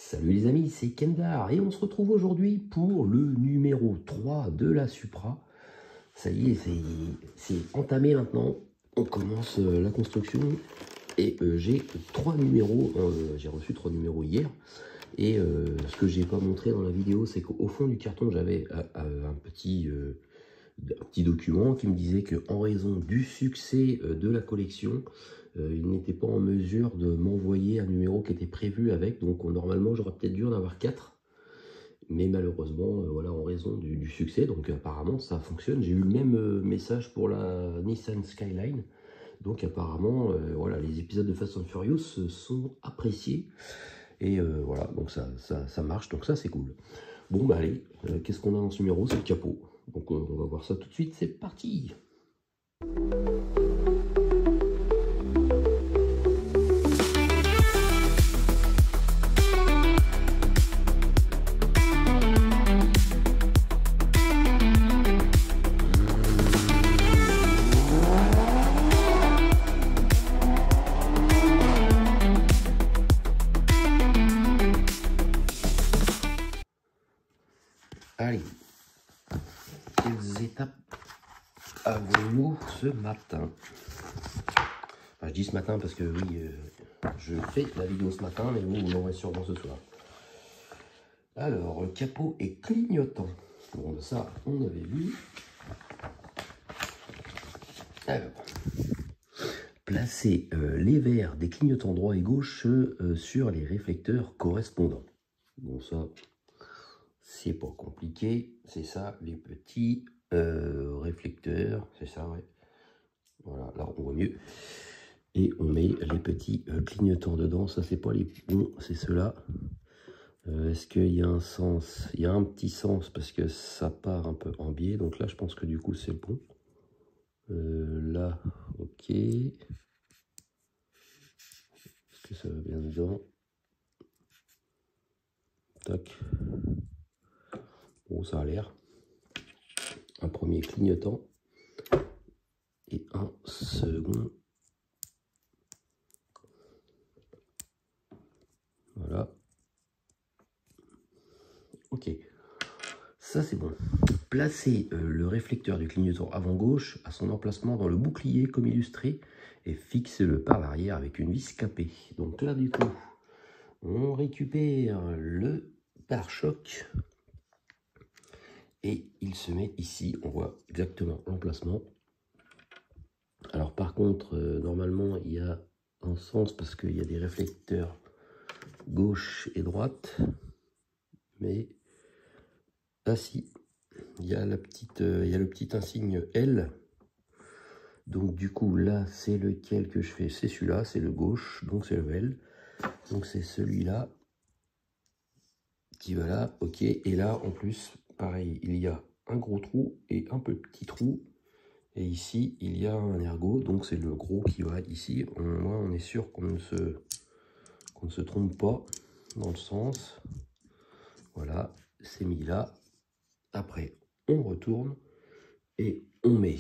Salut les amis, c'est Kendar et on se retrouve aujourd'hui pour le numéro 3 de la Supra. Ça y est, c'est entamé maintenant. On commence la construction et j'ai 3 numéros. J'ai reçu 3 numéros hier. Et ce que j'ai pas montré dans la vidéo, c'est qu'au fond du carton, j'avais un petit document qui me disait qu'en raison du succès de la collection, il n'était pas en mesure de m'envoyer un numéro qui était prévu avec. Donc normalement, j'aurais peut-être dû en avoir 4. Mais malheureusement, voilà, en raison du succès, donc apparemment ça fonctionne. J'ai eu le même message pour la Nissan Skyline. Donc apparemment, voilà, les épisodes de Fast and Furious sont appréciés. Et voilà, donc ça marche, donc ça c'est cool. Bon bah allez, qu'est-ce qu'on a dans ce numéro? C'est le capot. Donc on va voir ça tout de suite, c'est parti. Allez, quelles étapes avons-nous ce matin? Enfin, je dis ce matin parce que oui, je fais la vidéo ce matin, mais vous l'aurez sûrement ce soir. Alors, le capot est clignotant. Bon, ça, on avait vu. Alors, placer les verres des clignotants droit et gauche sur les réflecteurs correspondants. Bon, ça, c'est pas compliqué. C'est ça, les petits réflecteurs. C'est ça, ouais. Voilà, là, on voit mieux. Et on met les petits clignotants dedans. Ça, c'est pas les bons, c'est ceux-là. Est-ce qu'il y a un sens? Il y a un petit sens parce que ça part un peu en biais. Donc là, je pense que du coup, c'est bon. Là, ok. Est-ce que ça va bien dedans? Tac. Bon, ça a l'air. Un premier clignotant. Et un second. Voilà. Ok. Ça, c'est bon. Placez le réflecteur du clignotant avant gauche à son emplacement dans le bouclier comme illustré et fixez-le par l'arrière avec une vis capée. Donc là, du coup, on récupère le pare-choc et il se met ici. On voit exactement l'emplacement. Alors par contre, normalement, il y a un sens parce qu'il y a des réflecteurs gauche et droite. Mais, ah si, il y a le petit insigne L. Donc du coup, là, c'est lequel que je fais? C'est celui-là, c'est le gauche, donc c'est le L. Donc c'est celui-là qui va là, ok. Et là, en plus, pareil, il y a un gros trou et un petit trou. Et ici, il y a un ergot, donc c'est le gros qui va ici. Moi, on est sûr qu'on ne se trompe pas dans le sens. Voilà, c'est mis là. Après, on retourne et on met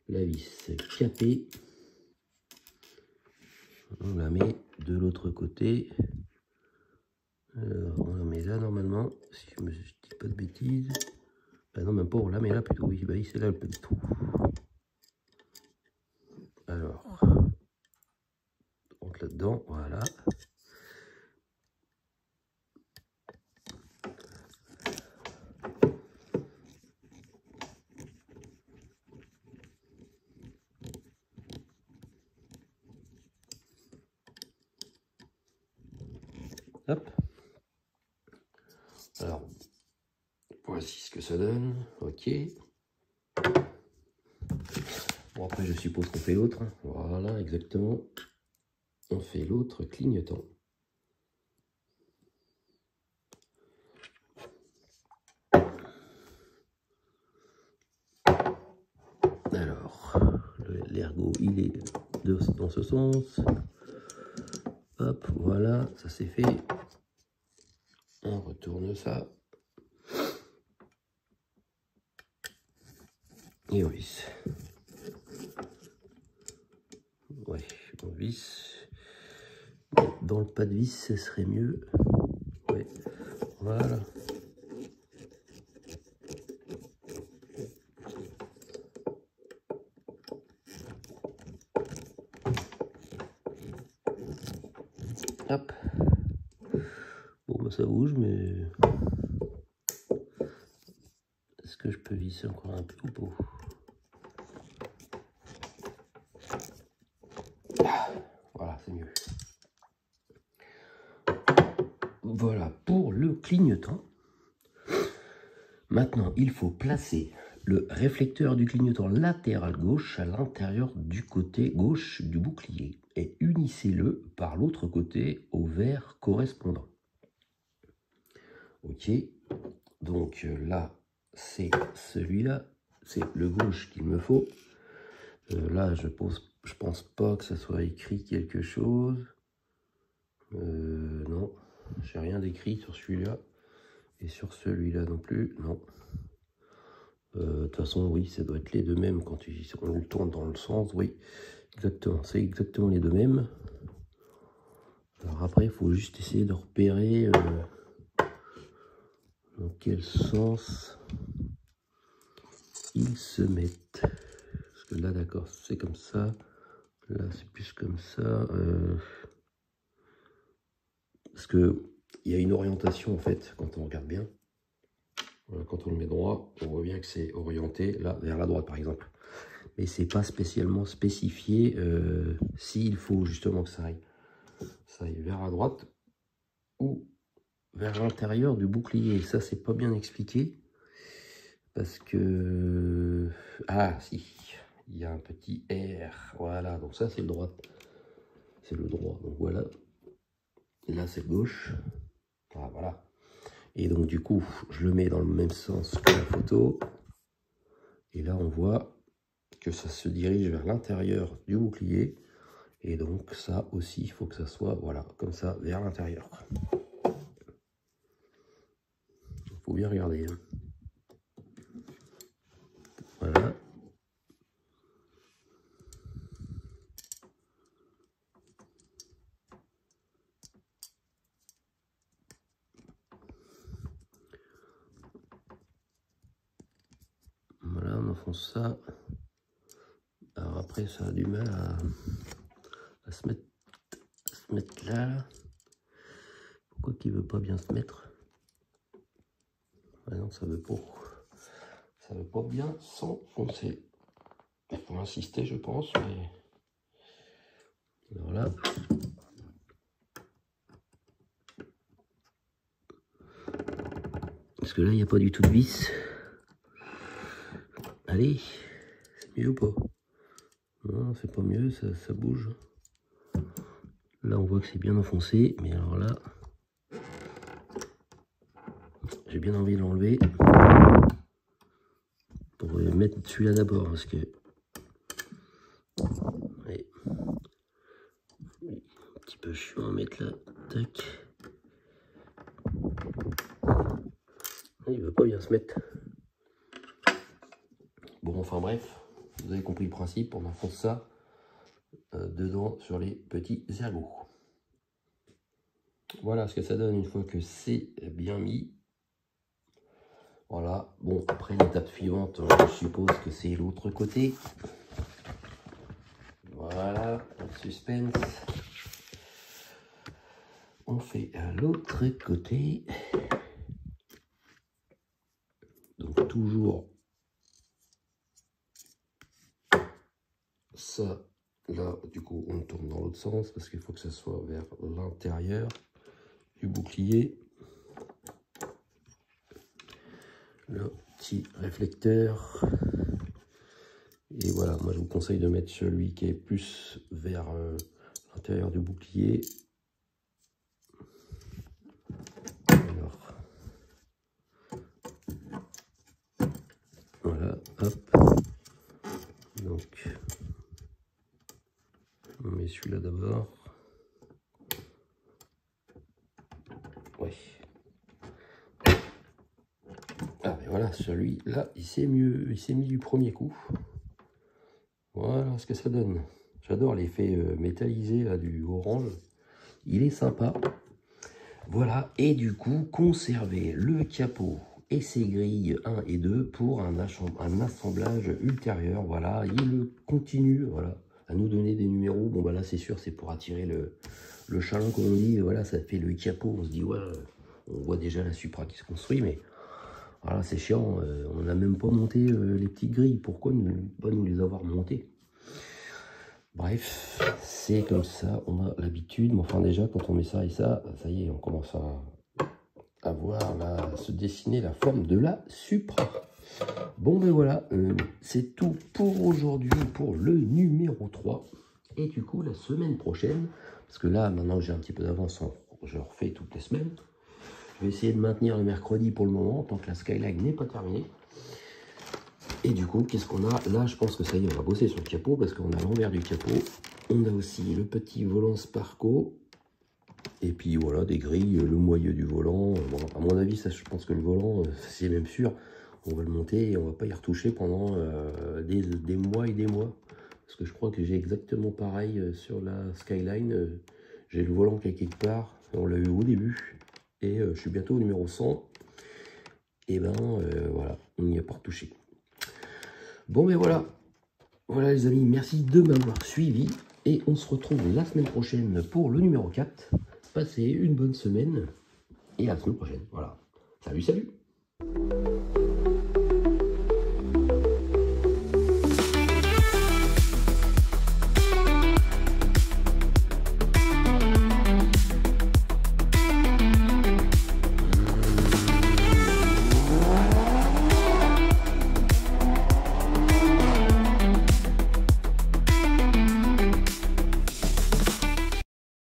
la vis capée. On la met de l'autre côté. Alors, on la met là normalement, si je ne dis pas de bêtises. Ah non, même pas, on la met là plutôt. Oui, bah, c'est là le petit trou. Alors, on rentre là-dedans, voilà. Hop. Alors, voici ce que ça donne. Ok. Bon, après, je suppose qu'on fait l'autre. Voilà, exactement. On fait l'autre clignotant. Alors, l'ergot, il est dans ce sens. Hop, voilà, ça c'est fait. On retourne ça. Et on visse. Ouais, on visse. dans le pas de vis, ce serait mieux. Ouais, voilà. Hop. Bon, bah, ça bouge, mais est-ce que je peux visser encore un peu ou pas? Voilà, c'est mieux. Voilà pour le clignotant. Maintenant, il faut placer le réflecteur du clignotant latéral gauche à l'intérieur du côté gauche du bouclier et unissez-le par l'autre côté au verre correspondant. Ok, donc là, c'est celui-là, c'est le gauche qu'il me faut. Là, je pense pas que ça soit écrit quelque chose. Non, j'ai rien d'écrit sur celui-là. Et sur celui-là non plus, non. De toute façon, oui, ça doit être les deux mêmes quand on le tourne dans le sens. Oui, exactement, c'est exactement les deux mêmes. Alors après, il faut juste essayer de repérer dans quel sens ils se mettent. Parce que là, d'accord, c'est comme ça. Là, c'est plus comme ça. Parce que il y a une orientation, en fait, quand on regarde bien. Quand on le met droit, on voit bien que c'est orienté là vers la droite par exemple. Mais c'est pas spécialement spécifié s'il faut justement que ça aille vers la droite ou vers l'intérieur du bouclier. Ça c'est pas bien expliqué parce que ah si, il y a un petit R. Voilà, donc ça c'est le droit. C'est le droit. Donc voilà. Là c'est gauche. Ah, voilà. Et donc du coup, je le mets dans le même sens que la photo. Et là, on voit que ça se dirige vers l'intérieur du bouclier. Et donc ça aussi, il faut que ça soit, voilà, comme ça, vers l'intérieur. Il faut bien regarder. Hein. Voilà. Voilà, on enfonce ça. Alors après, ça a du mal à se mettre là. Pourquoi qu'il veut pas bien se mettre? Ah non, ça veut pas bien s'enfoncer. Il faut insister, je pense, mais voilà. Parce que là, il n'y a pas du tout de vis. Allez, c'est mieux ou pas? Non, c'est pas mieux, ça bouge. Là, on voit que c'est bien enfoncé, mais alors là, j'ai bien envie de l'enlever pour mettre celui-là d'abord, parce que ouais, un petit peu chiant à mettre là. Tac. Il veut pas bien se mettre. Bon, enfin bref, vous avez compris le principe, on enfonce ça dedans sur les petits ergots. Voilà ce que ça donne une fois que c'est bien mis. Voilà, bon, après l'étape suivante, je suppose que c'est l'autre côté. Voilà, le suspense. On fait l'autre côté. Donc toujours ça, là, du coup, on tourne dans l'autre sens parce qu'il faut que ça soit vers l'intérieur du bouclier. Le petit réflecteur. Et voilà, moi je vous conseille de mettre celui qui est plus vers l'intérieur du bouclier. Alors, voilà, hop. Donc, on met celui-là d'abord. Oui. Ah mais voilà, celui-là, il s'est mis du premier coup. Voilà ce que ça donne. J'adore l'effet métallisé là, du orange. il est sympa. Voilà, et du coup, conserver le capot et ses grilles 1 et 2 pour un assemblage ultérieur. Voilà, il continue, voilà, à nous donner des numéros. Bon, bah là, c'est sûr, c'est pour attirer le chaland, comme on dit. Voilà, ça fait le capot. On se dit, ouais, on voit déjà la Supra qui se construit, mais voilà, c'est chiant. On n'a même pas monté les petites grilles. Pourquoi ne pas nous les avoir montées? Bref, c'est comme ça, on a l'habitude. Mais enfin, déjà, quand on met ça et ça, ça y est, on commence à voir se dessiner la forme de la Supra. Bon, ben voilà, c'est tout pour aujourd'hui, pour le numéro 3. Et du coup, la semaine prochaine, parce que là, maintenant j'ai un petit peu d'avance, je refais toutes les semaines. Je vais essayer de maintenir le mercredi pour le moment, tant que la Skyline n'est pas terminée. Et du coup, qu'est-ce qu'on a? Là, je pense que ça y est, on va bosser sur le capot, parce qu'on a l'envers du capot. On a aussi le petit volant Sparco. Et puis voilà, des grilles, le moyeu du volant. Bon, à mon avis, ça, je pense que le volant, c'est même sûr, on va le monter et on va pas y retoucher pendant des mois et des mois. Parce que je crois que j'ai exactement pareil sur la Skyline. J'ai le volant qui est quelque part, on l'a eu au début. Et je suis bientôt au numéro 100. Et ben voilà, on n'y a pas retouché. Bon, mais voilà. Voilà les amis, merci de m'avoir suivi. Et on se retrouve la semaine prochaine pour le numéro 4. Passez une bonne semaine. Et à la semaine prochaine. Voilà. Salut, salut.